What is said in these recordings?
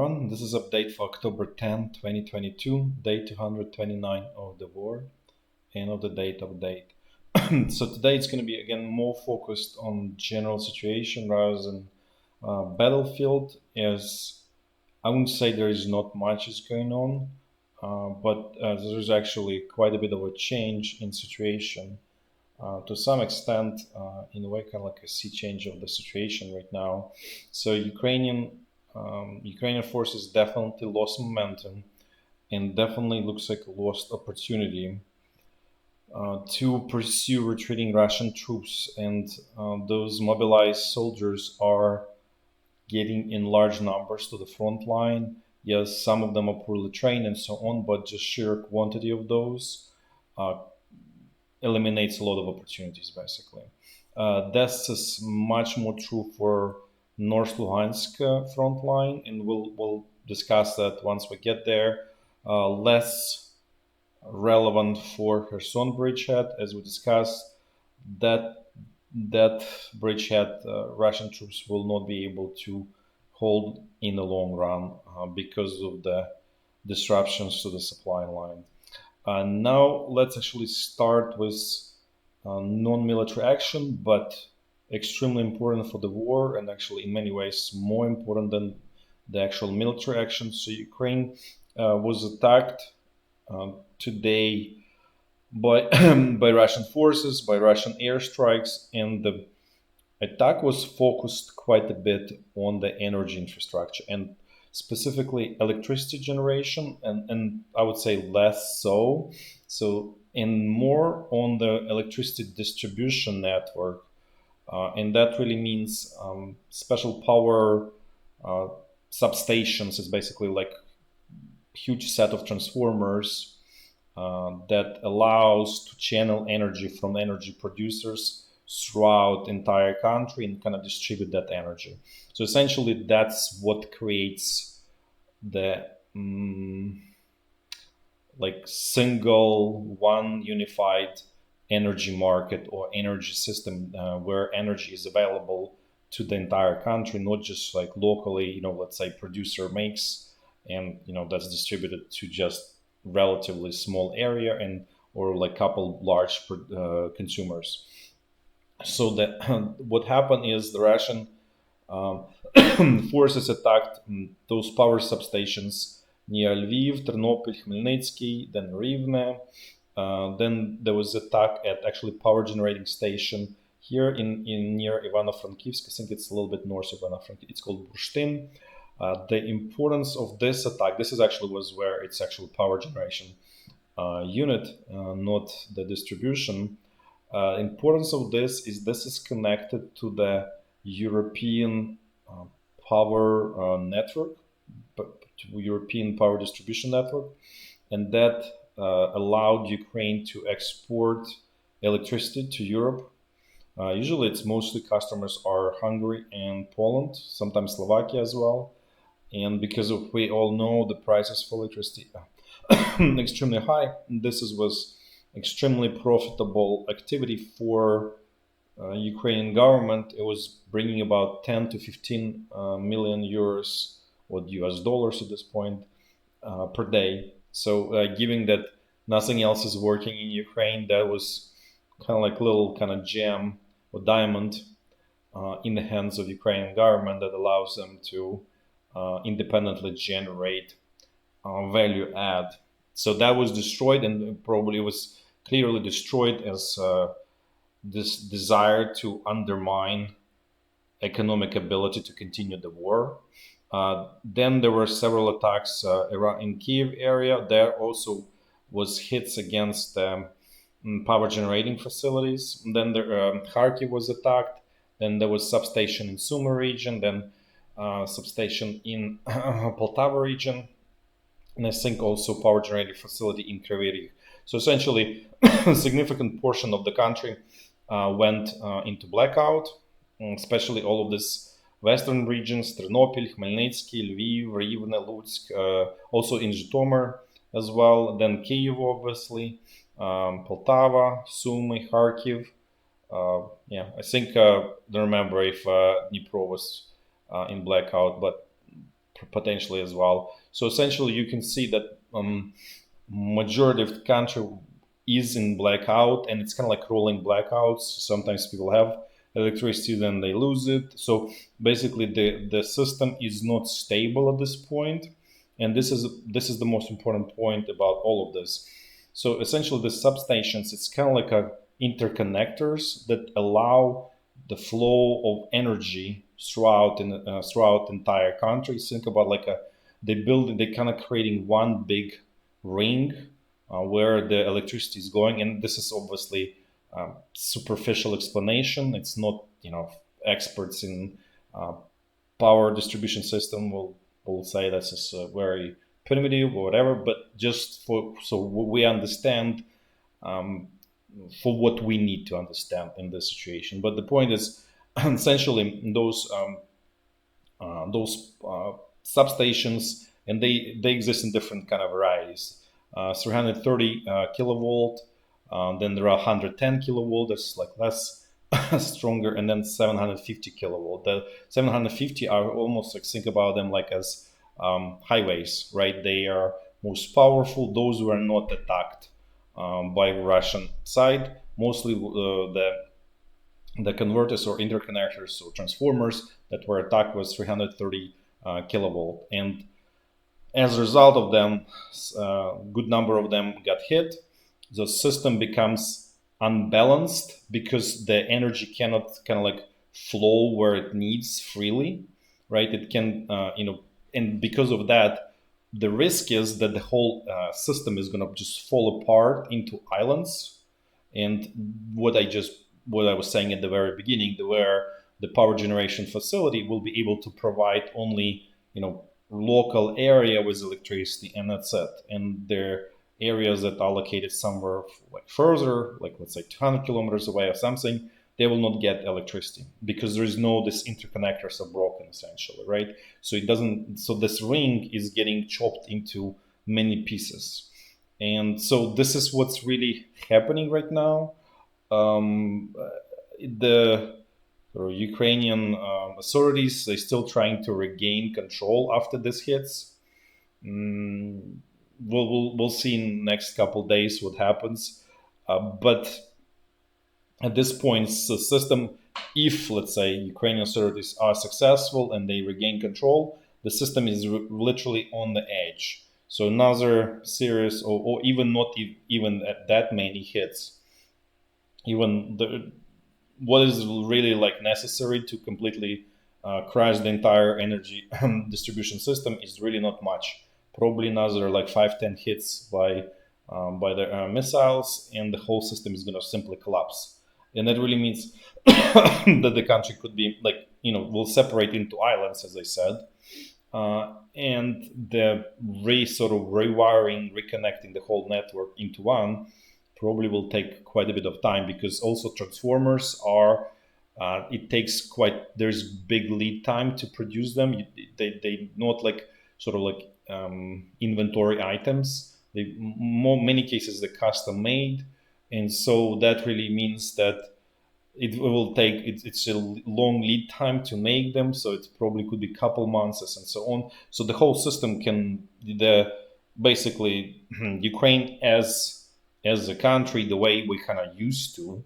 everyone. This is update for October 10, 2022, day 229 of the war and of the date update. So today it's going to be again more focused on general situation rather than battlefield, as I wouldn't say there is not much is going on, but there's actually quite a bit of a change in situation. To some extent, in a way, kind of like a sea change of the situation right now. So Ukrainian forces definitely lost momentum, and definitely looks like a lost opportunity to pursue retreating Russian troops, and those mobilized soldiers are getting in large numbers to the front line. Yes, some of them are poorly trained and so on, but just sheer quantity of those uh, eliminates a lot of opportunities, basically. This is much more true for North Luhansk front line, and we'll discuss that once we get there. Less relevant for Kherson bridgehead, as we discussed. That bridgehead, Russian troops will not be able to hold in the long run because of the disruptions to the supply line. Now let's actually start with non-military action, but extremely important for the war, and actually in many ways more important than the actual military action. So Ukraine was attacked today by by Russian forces, by Russian airstrikes, and the attack was focused quite a bit on the energy infrastructure and specifically electricity generation, and I would say less so. So, and more on the electricity distribution network. And that really means special power uh, substations is basically like huge set of transformers that allows to channel energy from energy producers throughout entire country and kind of distribute that energy. So essentially, that's what creates the like single one unified energy market or energy system where energy is available to the entire country, not just like locally. Let's say producer makes, and that's distributed to just relatively small area and or like couple large consumers. So that what happened is the Russian um, forces attacked those power substations near Lviv, Ternopil, Khmelnytsky, then Rivne. Then there was attack at actually power generating station here in near Ivano-Frankivsk. I think it's a little bit north of Ivano-Frankivsk. It's called Burштyn. The importance of this attack, this is actually was where it's actual power generation unit, not the distribution. Importance of this is connected to the European uh, power network, to European power distribution network, and that allowed Ukraine to export electricity to Europe. Usually, it's mostly customers are Hungary and Poland, sometimes Slovakia as well. And because of we all know the prices for electricity extremely high, was extremely profitable activity for Ukrainian government. It was bringing about 10 to 15 million euros or US dollars at this point per day. So, given that nothing else is working in Ukraine, that was kind of like little kind of gem or diamond in the hands of Ukrainian government that allows them to independently generate value add. So that was destroyed, and probably was clearly destroyed as this desire to undermine economic ability to continue the war. Then there were several attacks around in Kiev area. There also was hits against power generating facilities. And then Kharkiv was attacked. Then there was substation in Sumy region. Then substation in Poltava region, and I think also power generating facility in Kryvyi. So essentially, a significant portion of the country went into blackout, especially all of these western regions: Ternopil, Khmelnytsky, Lviv, Rivne, Lutsk, also in Zhytomyr as well. Then Kyiv, obviously, Poltava, Sumy, Kharkiv. Yeah, I think don't remember if Dnipro was in blackout, but potentially as well. So essentially, you can see that majority of the country is in blackout, and it's kind of like rolling blackouts. Sometimes people have electricity, then they lose it. So basically, the system is not stable at this point, and this is the most important point about all of this. So essentially, the substations, it's kind of like a interconnectors that allow the flow of energy throughout entire country. Think about like they kind of creating one big ring where the electricity is going, and this is obviously superficial explanation. It's not, experts in uh, power distribution system will say this is very primitive or whatever, but just for so we understand, um, for what we need to understand in this situation. But the point is, essentially, those substations, and they exist in different kind of varieties. 330 kilovolt, then there are 110 kilovolt, that's like less stronger, and then 750 kilovolt. The 750 are almost like, think about them like as highways, right? They are most powerful. Those were not attacked by Russian side. Mostly the converters or interconnectors or transformers that were attacked was 330 kilovolt, and as a result of them, a good number of them got hit. The system becomes unbalanced because the energy cannot kind of like flow where it needs freely, right? It can, and because of that, the risk is that the whole system is going to just fall apart into islands. And what I was saying at the very beginning, where the power generation facility will be able to provide only, local area with electricity, and that's it. And there areas that are located somewhere like further, like let's say 200 kilometers away or something, they will not get electricity because there is no, this interconnectors are broken essentially, right? So it doesn't. So this ring is getting chopped into many pieces, and so this is what's really happening right now. The Ukrainian authorities, they're still trying to regain control after this hits. Mm, we'll see in the next couple of days what happens. But at this point, the system, if let's say Ukrainian authorities are successful and they regain control, the system is literally on the edge. So another serious, or even not even at that many hits, even what is really like necessary to completely crash the entire energy distribution system is really not much. Probably another like 5-10 hits by the missiles, and the whole system is going to simply collapse. And that really means that the country could be like, will separate into islands, as I said, and the sort of rewiring, reconnecting the whole network into one probably will take quite a bit of time, because also transformers are, it takes quite, there's big lead time to produce them. They not like sort of like inventory items. They many cases they're custom made, and so that really means that it will take, it's a long lead time to make them, so it probably could be a couple months and so on. So the whole system can, the basically Ukraine as a country, the way we kind of used to,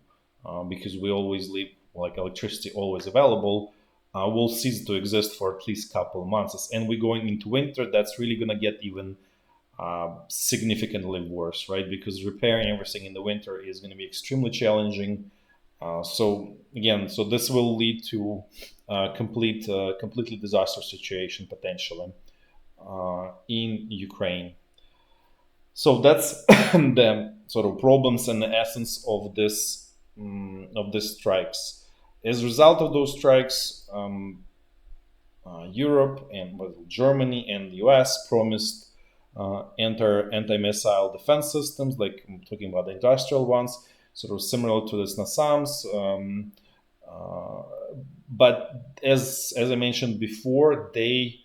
because we always leave like electricity always available, will cease to exist for at least a couple of months. And we're going into winter, that's really going to get even significantly worse, right? Because repairing everything in the winter is going to be extremely challenging. So again, so this will lead to completely disaster situation potentially in Ukraine. So that's the sort of problems and the essence of this strikes. As a result of those strikes, Europe and well, Germany and the U.S. promised enter anti-missile defense systems, like I'm talking about the industrial ones, sort of similar to the NASAMS. Uh, but as I mentioned before, they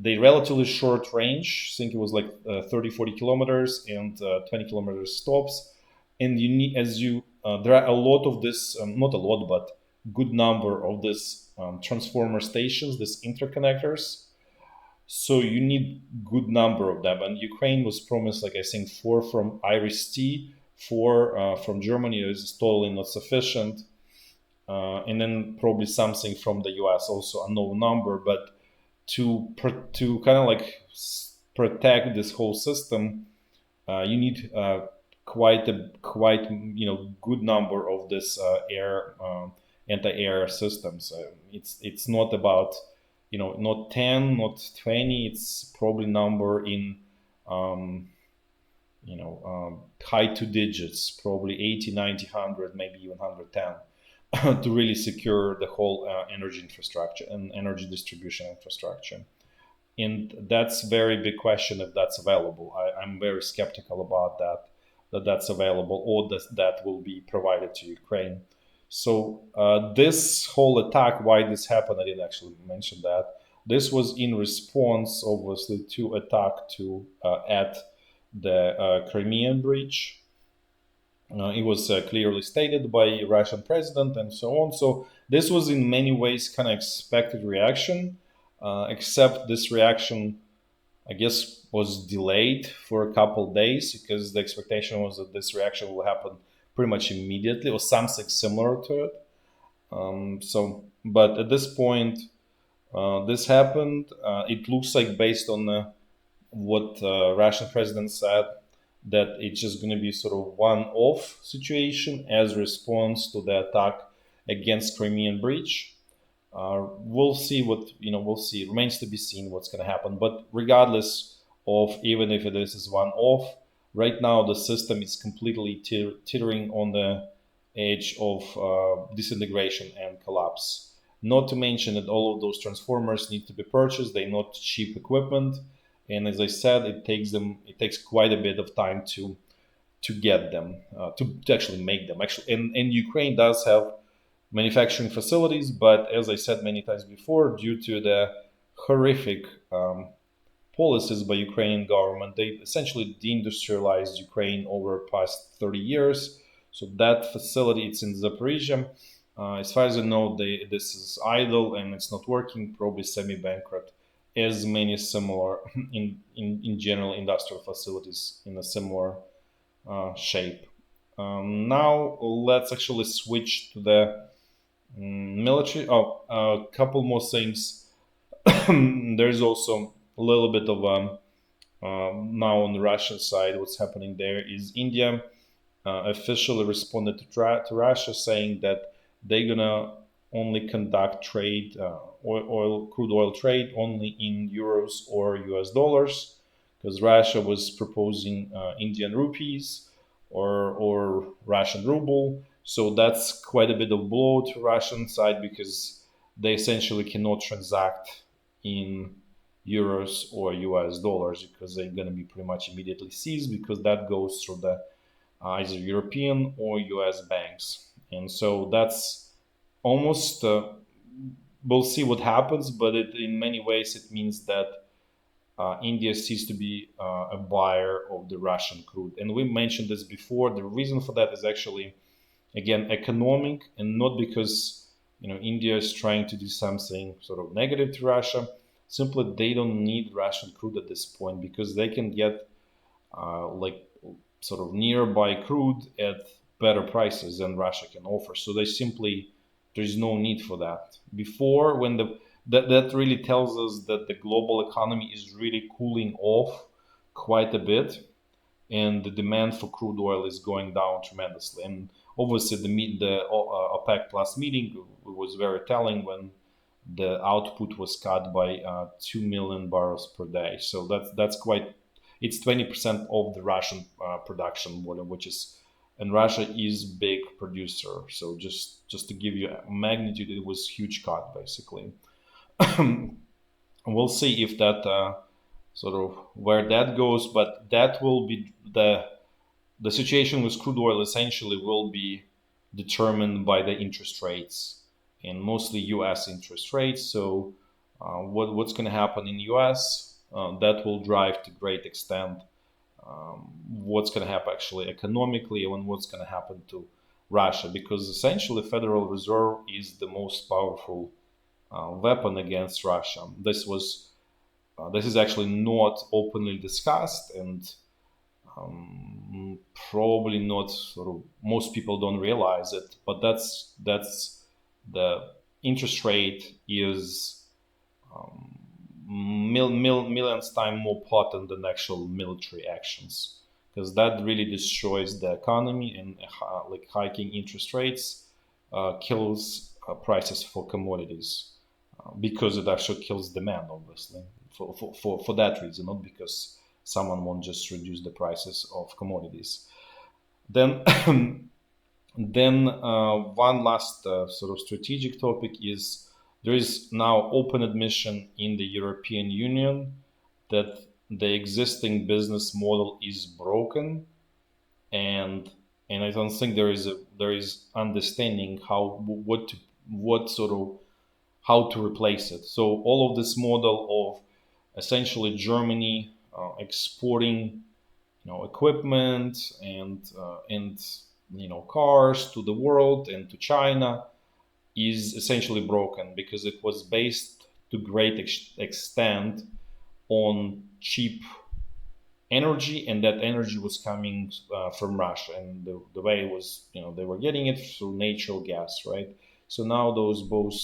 relatively short range. I think it was like 30, 40 kilometers and 20 kilometers stops. And you need, as you, there are a lot of this, not a lot, but good number of this transformer stations, these interconnectors. So you need good number of them, and Ukraine was promised, like I think, four from Iris-T, four from Germany is totally not sufficient, and then probably something from the US, also a no number. But to kind of like protect this whole system, you need quite good number of this air anti-air systems. It's not about not 10, not 20. It's probably number in um, high two digits, probably 80, 90, 100, maybe even 110 to really secure the whole energy infrastructure and energy distribution infrastructure. And that's very big question if that's available. I'm very skeptical about that that's available, or that will be provided to Ukraine. So this whole attack, why this happened, I didn't actually mention that. This was in response, obviously, to attack to at the Crimean Bridge. It was clearly stated by Russian president and so on. So this was in many ways kind of expected reaction, except this reaction, I guess, was delayed for a couple of days because the expectation was that this reaction will happen pretty much immediately or something similar to it. But at this point, this happened. It looks like, based on what Russian president said, that it's just going to be sort of one-off situation as response to the attack against Crimean Bridge. We'll see what we'll see. It remains to be seen what's going to happen. But regardless of, even if this is one-off, right now the system is completely teetering on the edge of disintegration and collapse. Not to mention that all of those transformers need to be purchased. They're not cheap equipment, and as I said, it takes quite a bit of time to get them, to actually make them. Actually, and Ukraine does have manufacturing facilities, but as I said many times before, due to the horrific policies by Ukrainian government, they essentially deindustrialized Ukraine over past 30 years. So that facility, it's in Zaporizhya. As far as I know, this is idle and it's not working, probably semi-bankrupt, as many similar in general industrial facilities in a similar shape. Now let's actually switch to the military. Oh, a couple more things. There's also a little bit of now on the Russian side. What's happening there is India officially responded to Russia, saying that they're gonna only conduct trade, crude oil trade, only in euros or US dollars, because Russia was proposing Indian rupees or Russian ruble. So that's quite a bit of blow to Russian side, because they essentially cannot transact in euros or US dollars, because they're going to be pretty much immediately seized, because that goes through the either European or US banks. And so that's almost, we'll see what happens, but in many ways it means that India ceased to be a buyer of the Russian crude. And we mentioned this before. The reason for that is actually, again, economic, and not because India is trying to do something sort of negative to Russia. Simply, they don't need Russian crude at this point, because they can get like sort of nearby crude at better prices than Russia can offer. So they simply, there's no need for that. Before, when that really tells us that the global economy is really cooling off quite a bit, and the demand for crude oil is going down tremendously. And obviously, the OPEC Plus meeting was very telling, when the output was cut by 2 million barrels per day. So that's quite. It's 20% of the Russian production volume, which is, and Russia is big producer. So just to give you a magnitude, it was huge cut basically. We'll see if that sort of where that goes, but that will be the situation with crude oil essentially will be determined by the interest rates, and mostly U.S. interest rates. So what's going to happen in U.S. That will drive to great extent what's going to happen actually economically, and what's going to happen to Russia, because essentially Federal Reserve is the most powerful weapon against Russia. This was This is actually not openly discussed, and probably not sort of most people don't realize it. But that's the interest rate is millions times more potent than actual military actions, because that really destroys the economy, and like hiking interest rates kills prices for commodities, because it actually kills demand, obviously, for that reason, not because someone won't just reduce the prices of commodities. Then then one last sort of strategic topic is there is now open admission in the European Union that the existing business model is broken, and I don't think there is understanding how what sort of how to replace it. So all of this model of essentially Germany exporting equipment and cars to the world and to China is essentially broken, because it was based to great extent on cheap energy, and that energy was coming from Russia, and the way it was, they were getting it through natural gas, right? So now those both,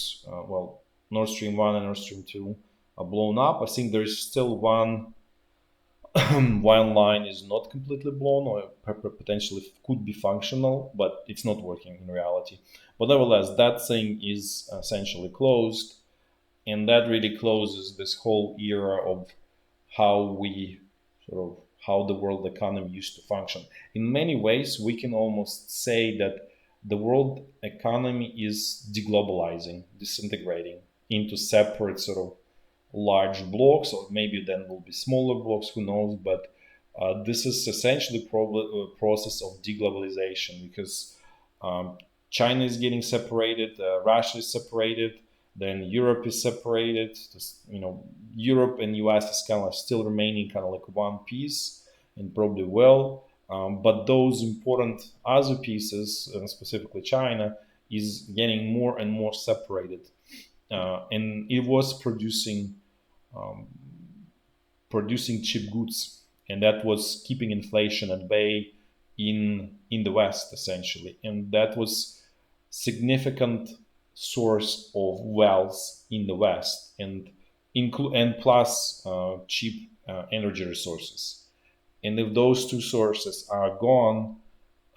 Nord Stream 1 and Nord Stream 2 are blown up. I think there's still one one line is not completely blown, or potentially could be functional, but it's not working in reality. But nevertheless, that thing is essentially closed, and that really closes this whole era of how we sort of how the world economy used to function. In many ways, we can almost say that the world economy is deglobalizing, disintegrating into separate sort of large blocks, or maybe then will be smaller blocks, who knows. But this is essentially a process of deglobalization, because um, China is getting separated, Russia is separated, then Europe is separated. Europe and US is kind of still remaining kind of like one piece, and probably well. But those important other pieces, specifically China, is getting more and more separated, and it was um, producing cheap goods, and that was keeping inflation at bay in the West, essentially, and that was significant source of wealth in the West, and plus cheap energy resources. And if those two sources are gone,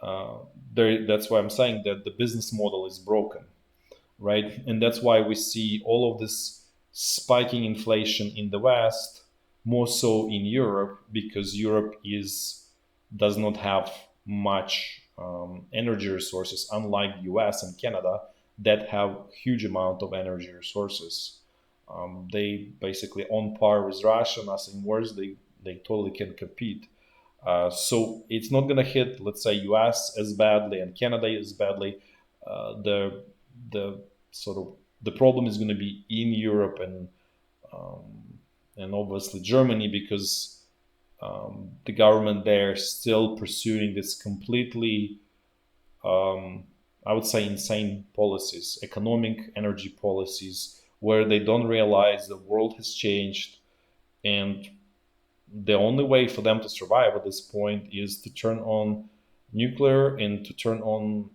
uh, that's why I'm saying that the business model is broken, right? And that's why we see all of this spiking inflation in the West, more so in Europe, because Europe is does not have much energy resources, unlike the US and Canada that have huge amount of energy resources. They basically on par with Russia, nothing worse. They totally can compete. So it's not going to hit, let's say, US as badly and Canada as badly. The sort of the problem is going to be in Europe, and obviously Germany, because the government there is still pursuing this completely, um, I would say, insane policies, economic energy policies, where they don't realize the world has changed, and the only way for them to survive at this point is to turn on nuclear and to turn on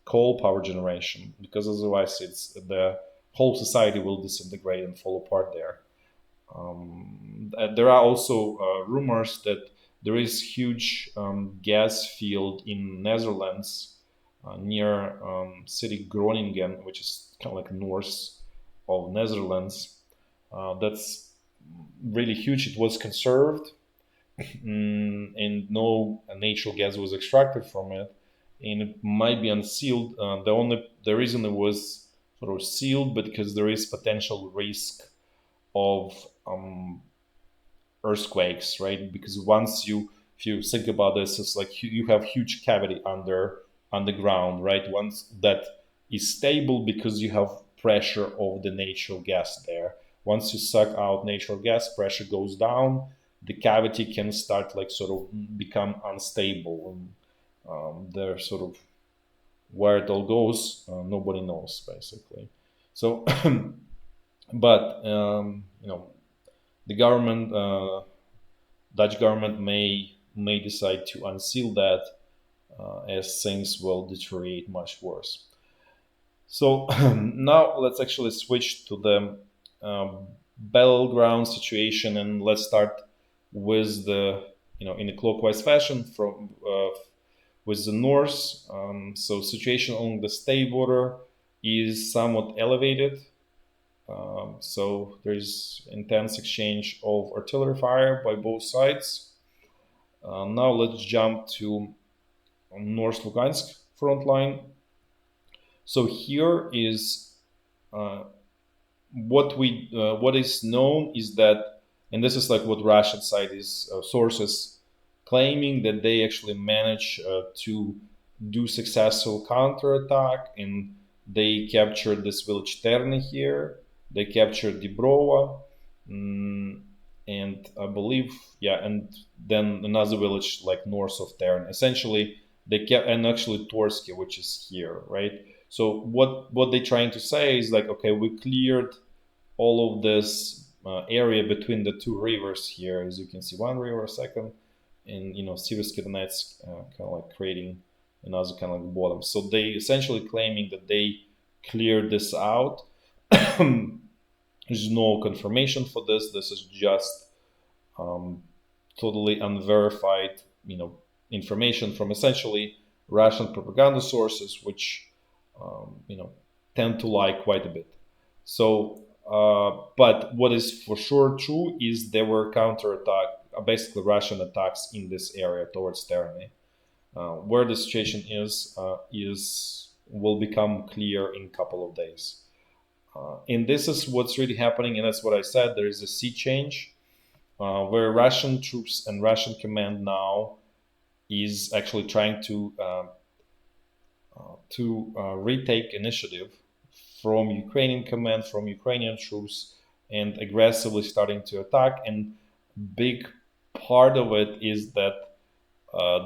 coal power generation, because otherwise it's the whole society will disintegrate and fall apart there. There are also rumors that there is huge gas field in Netherlands, near city Groningen, which is kind of like north of Netherlands. That's really huge. It was conserved, and no natural gas was extracted from it, and it might be unsealed. The reason it was sort of sealed, but because there is potential risk of earthquakes, right? Because once if you think about this, it's like you have huge cavity underground, right? Once that is stable, because you have pressure of the natural gas there. Once you suck out natural gas, pressure goes down. The cavity can start like sort of become unstable, and they're sort of where it all goes. Nobody knows basically. So, but The government, Dutch government, may decide to unseal that as things will deteriorate much worse. So now let's actually switch to the battleground situation, and let's start with the, in a clockwise fashion from with the north. So situation along the state border is somewhat elevated. So there's intense exchange of artillery fire by both sides. Now let's jump to North Lugansk front line. So here is uh, what is known is that, and this is like what Russian side is sources claiming, that they actually managed to do successful counterattack, and they captured this village Terny here. They captured Dibrova, mm, and I believe, yeah, and then another village like north of Terny. Essentially, they kept, and actually Torkse, which is here, right? So what they're trying to say is like, okay, we cleared all of this area between the two rivers here, as you can see, one river, second, and Siversky Donetsk, kind of like creating another kind of like bottom. So they essentially claiming that they cleared this out. There's no confirmation for this. This is just um, totally unverified, information from essentially Russian propaganda sources, which tend to lie quite a bit. So, but what is for sure true is there were counterattack, basically Russian attacks in this area towards Terny. Where the situation is will become clear in a couple of days. And this is what's really happening, and that's what I said. There is a sea change where Russian troops and Russian command now is actually trying to retake initiative from Ukrainian command, from Ukrainian troops, and aggressively starting to attack. And big part of it is that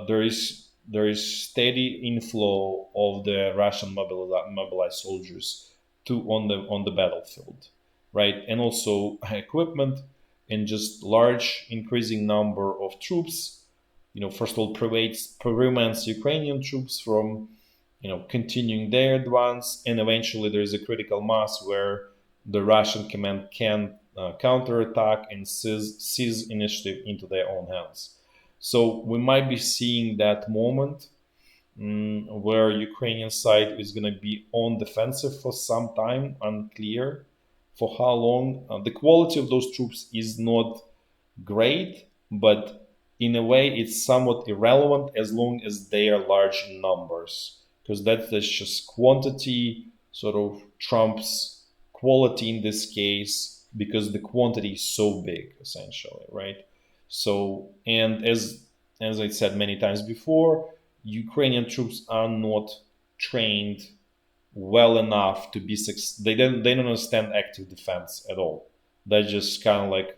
there is steady inflow of the Russian mobilized soldiers to on the battlefield, right? And also equipment, and just large increasing number of troops. First of all, prevents Ukrainian troops from continuing their advance, and eventually there is a critical mass where the Russian command can counterattack and seize initiative into their own hands. So we might be seeing that moment where Ukrainian side is going to be on defensive for some time, unclear for how long. The quality of those troops is not great, but in a way it's somewhat irrelevant as long as they are large in numbers, because that's just quantity sort of trumps quality in this case, because the quantity is so big essentially, right? So, and as I said many times before, Ukrainian troops are not trained well enough to be they don't understand active defense at all. That's just kind of like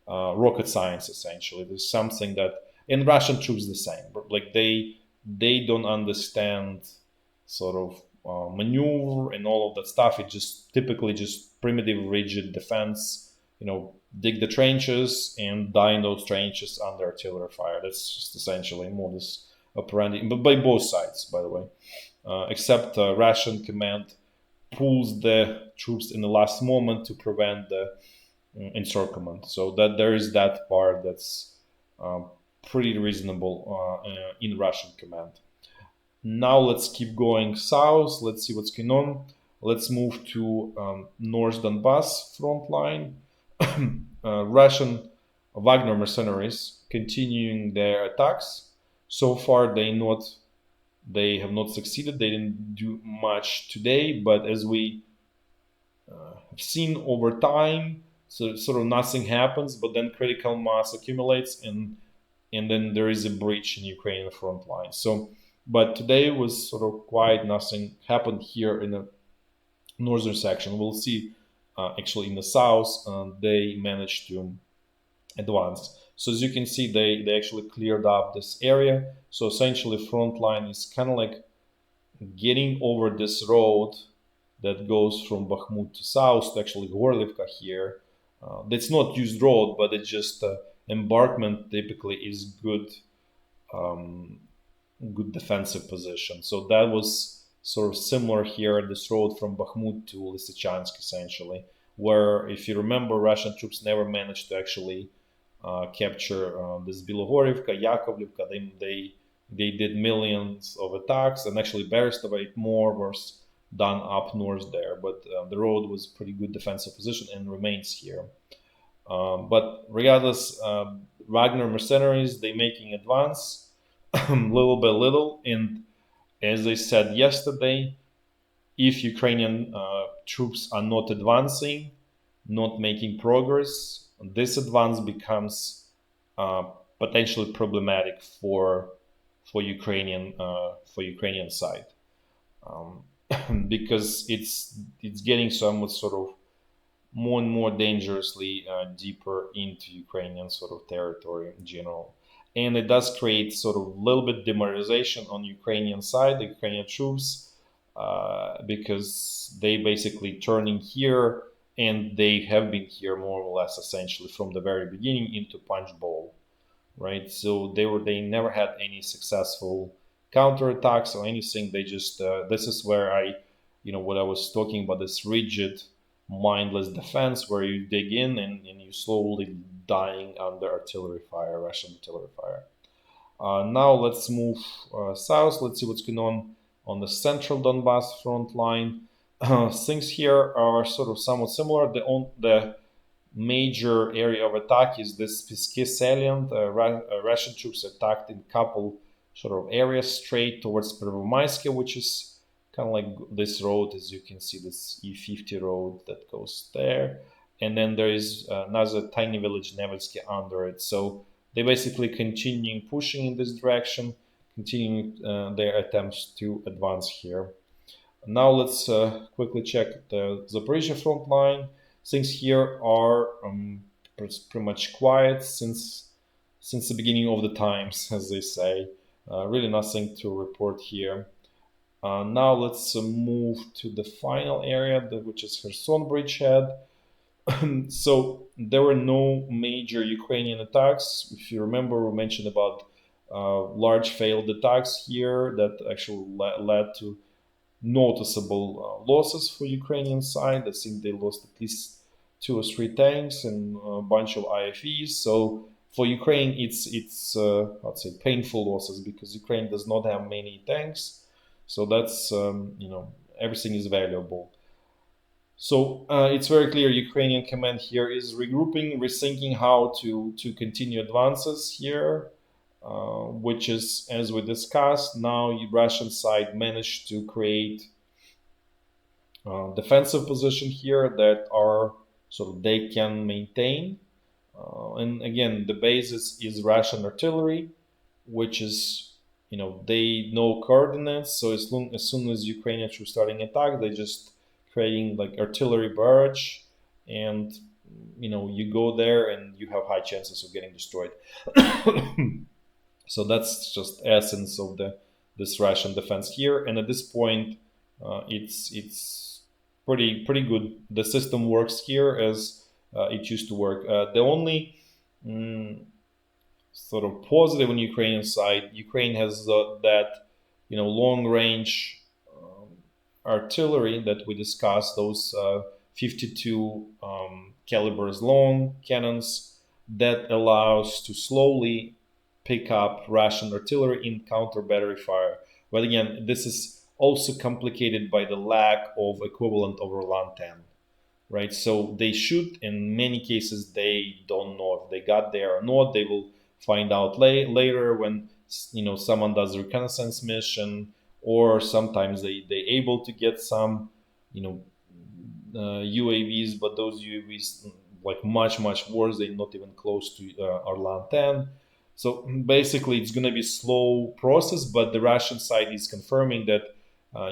rocket science essentially. There's something that in Russian troops the same, but like they don't understand sort of maneuver and all of that stuff. It's just typically just primitive rigid defense. Dig the trenches and die in those trenches under artillery fire. That's just essentially modus operandi, but by both sides, by the way. Except Russian command pulls the troops in the last moment to prevent the encirclement. So that there is that part that's uh, pretty reasonable in Russian command. Now let's keep going south. Let's see what's going on. Let's move to North Donbass front line. Russian Wagner mercenaries continuing their attacks. So far, they have not succeeded. They didn't do much today, but as we have seen over time, so sort of nothing happens, but then critical mass accumulates, and then there is a breach in Ukrainian front line. So, but today was sort of quiet. Nothing happened here in the northern section. We'll see. Actually, in the south, they managed to advance. So as you can see, they actually cleared up this area. So essentially, front line is kind of like getting over this road that goes from Bahmut to south to actually Gorlivka here. It's not used road, but it's just embarkment typically is um, good defensive position. So that was sort of similar here, this road from Bahmut to Lysychansk, essentially, where, if you remember, Russian troops never managed to actually capture this Bilohorivka, Yakovlivka. They did millions of attacks, and actually Berestova more was done up north there. But the road was pretty good defensive position and remains here. But regardless, Wagner mercenaries, they making advance little by little. And as I said yesterday, if Ukrainian troops are not advancing, not making progress, this advance becomes uh, potentially problematic for Ukrainian side, um, because it's getting somewhat sort of more and more dangerously deeper into Ukrainian sort of territory in general. And it does create sort of a little bit demoralization on Ukrainian side, the Ukrainian troops, because they basically turning here, and they have been here more or less essentially from the very beginning into punch bowl, right? So they never had any successful counterattacks or anything. They just this is where what I was talking about, this rigid, mindless defense where you dig in, and you slowly dying under artillery fire, Russian artillery fire. Now let's move south. Let's see what's going on the central Donbass front line. Things here are sort of somewhat similar. The major area of attack is this Pisky salient. Russian troops attacked in a couple sort of areas straight towards Pervomaiske, which is kind of like this road, as you can see, this E50 road that goes there. And then there is another tiny village, Nevelsky, under it. So they basically continuing pushing in this direction, continuing their attempts to advance here. Now let's quickly check the Zaporizhya front line. Things here are pretty much quiet since the beginning of the times, as they say. Really nothing to report here. Now let's move to the final area, which is Kherson bridgehead. So there were no major Ukrainian attacks. If you remember, we mentioned about large failed attacks here that actually led to noticeable losses for Ukrainian side. I think they lost at least 2 or 3 tanks and a bunch of IFEs. So for Ukraine, it's let's say painful losses, because Ukraine does not have many tanks. So that's everything is valuable. So it's very clear Ukrainian command here is regrouping, rethinking how to continue advances here, which is, as we discussed, now the Russian side managed to create defensive position here that are sort of they can maintain. And again, the basis is Russian artillery, which is they know coordinates. So as soon as Ukrainians are starting attack, they just creating like artillery barrage, and you go there and you have high chances of getting destroyed. So that's just essence of this Russian defense here. And at this point, it's pretty good. The system works here as it used to work. The only sort of positive on Ukrainian side, Ukraine has that long range artillery that we discussed. Those 52 calibers long cannons that allows to slowly pick up Russian artillery in counter battery fire. But again, this is also complicated by the lack of equivalent over LAN 10, right? So they shoot. In many cases, they don't know if they got there or not. They will find out later when someone does a reconnaissance mission, or sometimes they able to get some UAVs, but those UAVs like much worse. They're not even close to our LAN 10. So basically, it's going to be slow process, but the Russian side is confirming that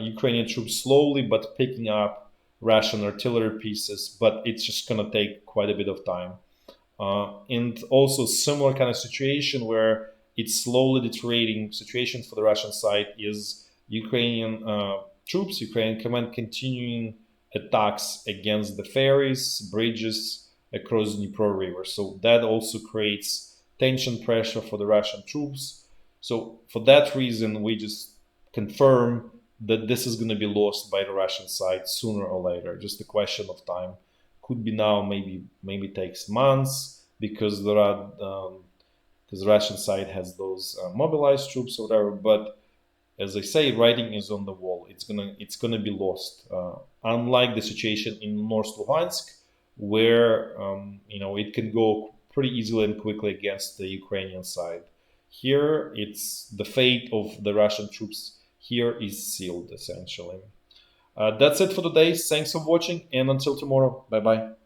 Ukrainian troops slowly but picking up Russian artillery pieces, but it's just going to take quite a bit of time. And also similar kind of situation where it's slowly deteriorating situation for the Russian side is Ukrainian Ukrainian command continuing attacks against the ferries, bridges, across Dnipro River. So that also creates tension pressure for the Russian troops. So for that reason, we just confirm that this is going to be lost by the Russian side sooner or later. Just a question of time. Could be now, maybe takes months because there are because the Russian side has those mobilized troops or whatever. But as I say, writing is on the wall. It's gonna be lost. Unlike the situation in North Luhansk, where it can go pretty easily and quickly against the Ukrainian side. Here, it's the fate of the Russian troops. Here is sealed essentially. That's it for today. Thanks for watching, and until tomorrow. Bye bye.